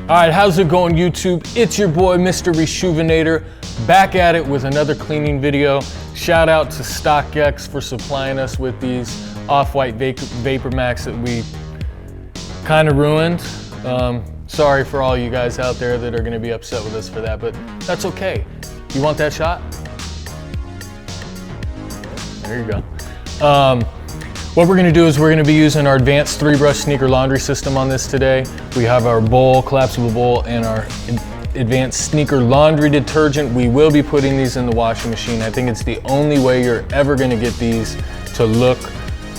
All right, how's it going, YouTube? It's your boy, Mr. Reshoevn8r, back at it with another cleaning video. Shout out to StockX for supplying us with these Off-White VaporMax that we kind of ruined. Sorry for all you guys out there that are gonna be upset with us for that, but that's okay. You want that shot? There you go. What we're gonna do is we're gonna be using our advanced 3-brush sneaker laundry system on this today. We have our bowl, collapsible bowl, and our advanced sneaker laundry detergent. We will be putting these in the washing machine. I think it's the only way you're ever gonna get these to look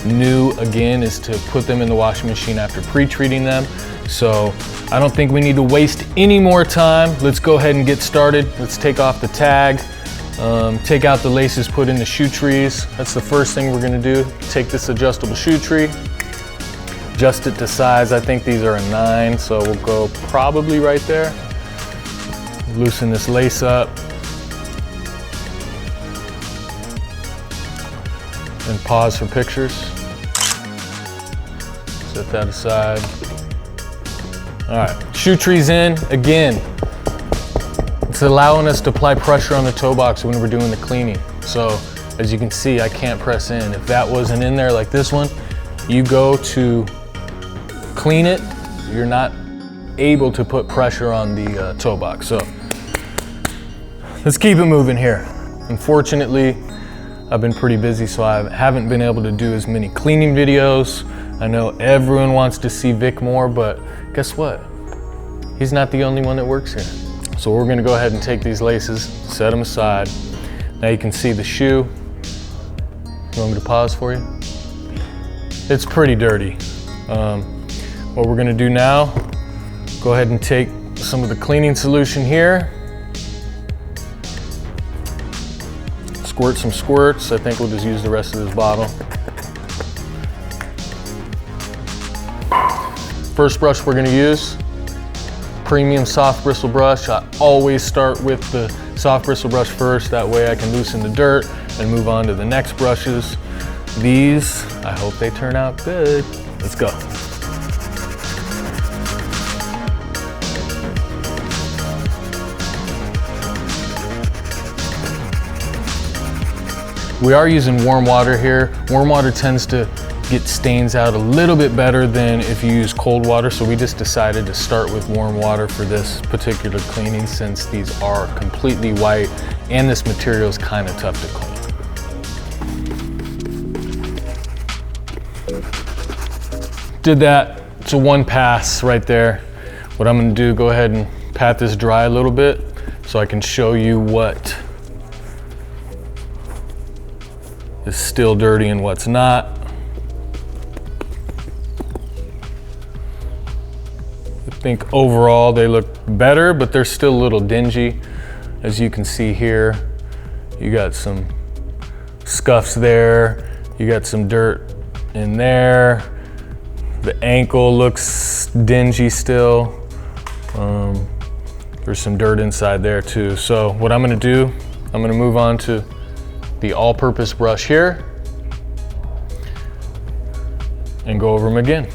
new again is to put them in the washing machine after pre-treating them. So I don't think we need to waste any more time. Let's go ahead and get started. Let's take off the tag. Take out the laces, put in the shoe trees. That's the first thing we're gonna do. Take this adjustable shoe tree, adjust it to size. I think these are a 9, so we'll go probably right there. Loosen this lace up. And pause for pictures. Set that aside. All right, shoe trees in, again. It's allowing us to apply pressure on the toe box when we're doing the cleaning. So as you can see, I can't press in. If that wasn't in there like this one, you go to clean it, you're not able to put pressure on the toe box. So let's keep it moving here. Unfortunately, I've been pretty busy, so I haven't been able to do as many cleaning videos. I know everyone wants to see Vic more, but guess what? He's not the only one that works here. So we're gonna go ahead and take these laces, set them aside. Now you can see the shoe. You want me to pause for you? It's pretty dirty. What we're gonna do now, go ahead and take some of the cleaning solution here. Squirt some squirts. I think we'll just use the rest of this bottle. First brush we're gonna use, premium soft bristle brush. I always start with the soft bristle brush first. That way I can loosen the dirt and move on to the next brushes. These, I hope they turn out good. Let's go. We are using warm water here. Warm water tends to get stains out a little bit better than if you use cold water, so we just decided to start with warm water for this particular cleaning since these are completely white and this material is kind of tough to clean. Did that to one pass right there. What I'm gonna do, go ahead and pat this dry a little bit so I can show you what is still dirty and what's not. I think overall they look better, but they're still a little dingy. As you can see here, you got some scuffs there, you got some dirt in there. The ankle looks dingy still. There's some dirt inside there too. So what I'm gonna do, I'm gonna move on to the all-purpose brush here and go over them again.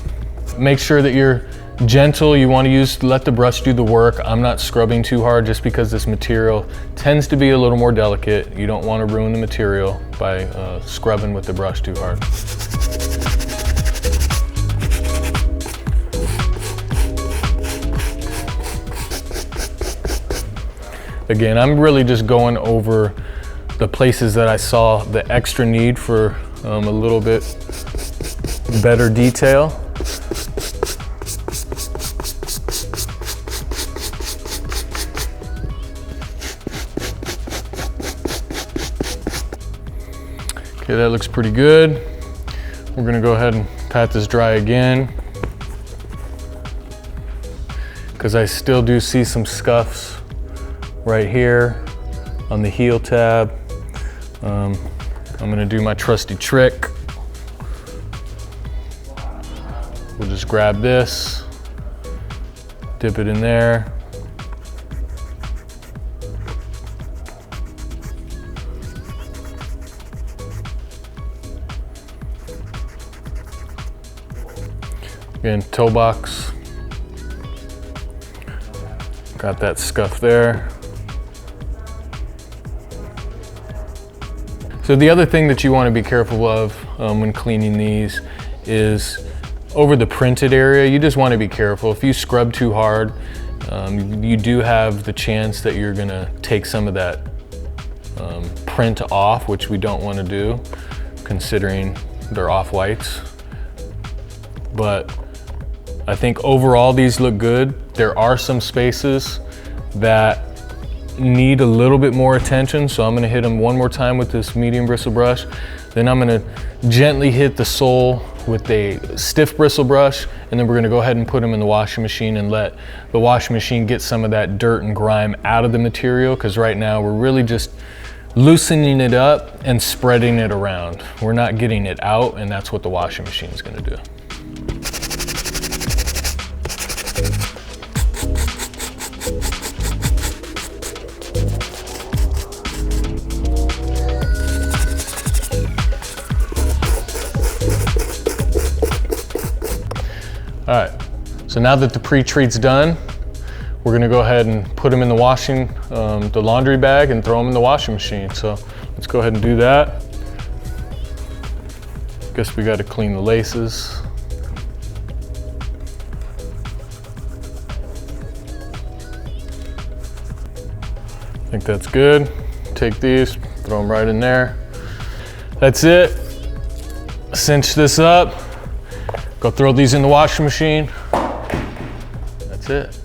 Make sure that you're gentle. You want to let the brush do the work. I'm not scrubbing too hard just because this material tends to be a little more delicate. You don't want to ruin the material by scrubbing with the brush too hard. Again, I'm really just going over the places that I saw the extra need for a little bit better detail. Okay, that looks pretty good. We're gonna go ahead and pat this dry again because I still do see some scuffs right here on the heel tab. I'm gonna do my trusty trick. We'll just grab this, dip it in there. Again, toe box. Got that scuff there. So the other thing that you want to be careful of when cleaning these is over the printed area. You just want to be careful. If you scrub too hard, you do have the chance that you're gonna take some of that print off, which we don't want to do considering they're off-whites. But I think overall these look good. There are some spaces that need a little bit more attention, so I'm gonna hit them one more time with this medium bristle brush. Then I'm gonna gently hit the sole with a stiff bristle brush, and then we're gonna go ahead and put them in the washing machine and let the washing machine get some of that dirt and grime out of the material, because right now we're really just loosening it up and spreading it around. We're not getting it out, and that's what the washing machine is gonna do. All right, so now that the pre-treat's done, we're gonna go ahead and put them in the the laundry bag and throw them in the washing machine. So let's go ahead and do that. Guess we gotta clean the laces. I think that's good. Take these, throw them right in there. That's it. Cinch this up. Go throw these in the washing machine. That's it.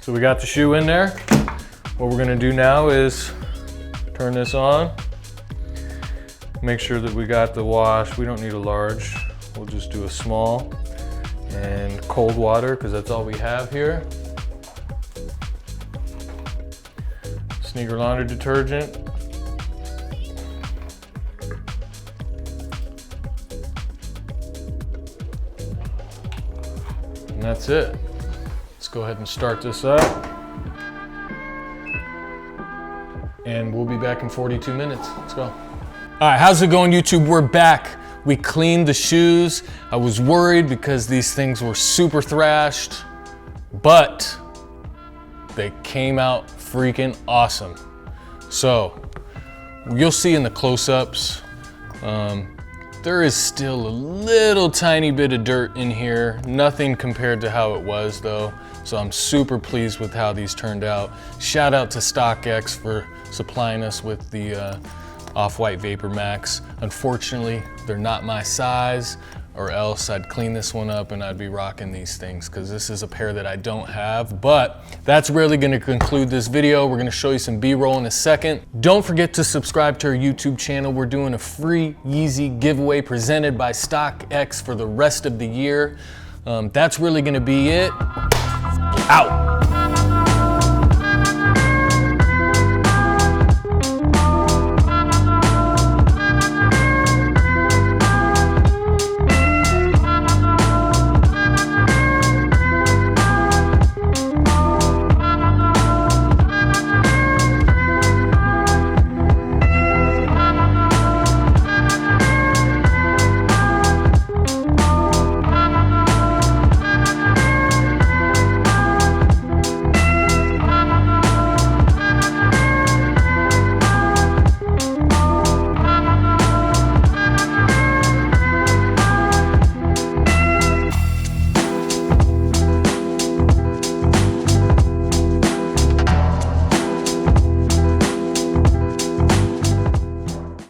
So we got the shoe in there. What we're gonna do now is turn this on. Make sure that we got the wash. We don't need a large. We'll just do a small. And cold water, because that's all we have here. Sneaker laundry detergent. And that's it. Let's go ahead and start this up. And we'll be back in 42 minutes. Let's go. All right, how's it going, YouTube? We're back. We cleaned the shoes. I was worried because these things were super thrashed, but they came out freaking awesome. So you'll see in the close-ups, there is still a little tiny bit of dirt in here. Nothing compared to how it was though. So I'm super pleased with how these turned out. Shout out to StockX for supplying us with the Off-White VaporMax. Unfortunately, they're not my size, or else I'd clean this one up and I'd be rocking these things, because this is a pair that I don't have. But that's really gonna conclude this video. We're gonna show you some B-roll in a second. Don't forget to subscribe to our YouTube channel. We're doing a free Yeezy giveaway presented by StockX for the rest of the year. That's really gonna be it. Out.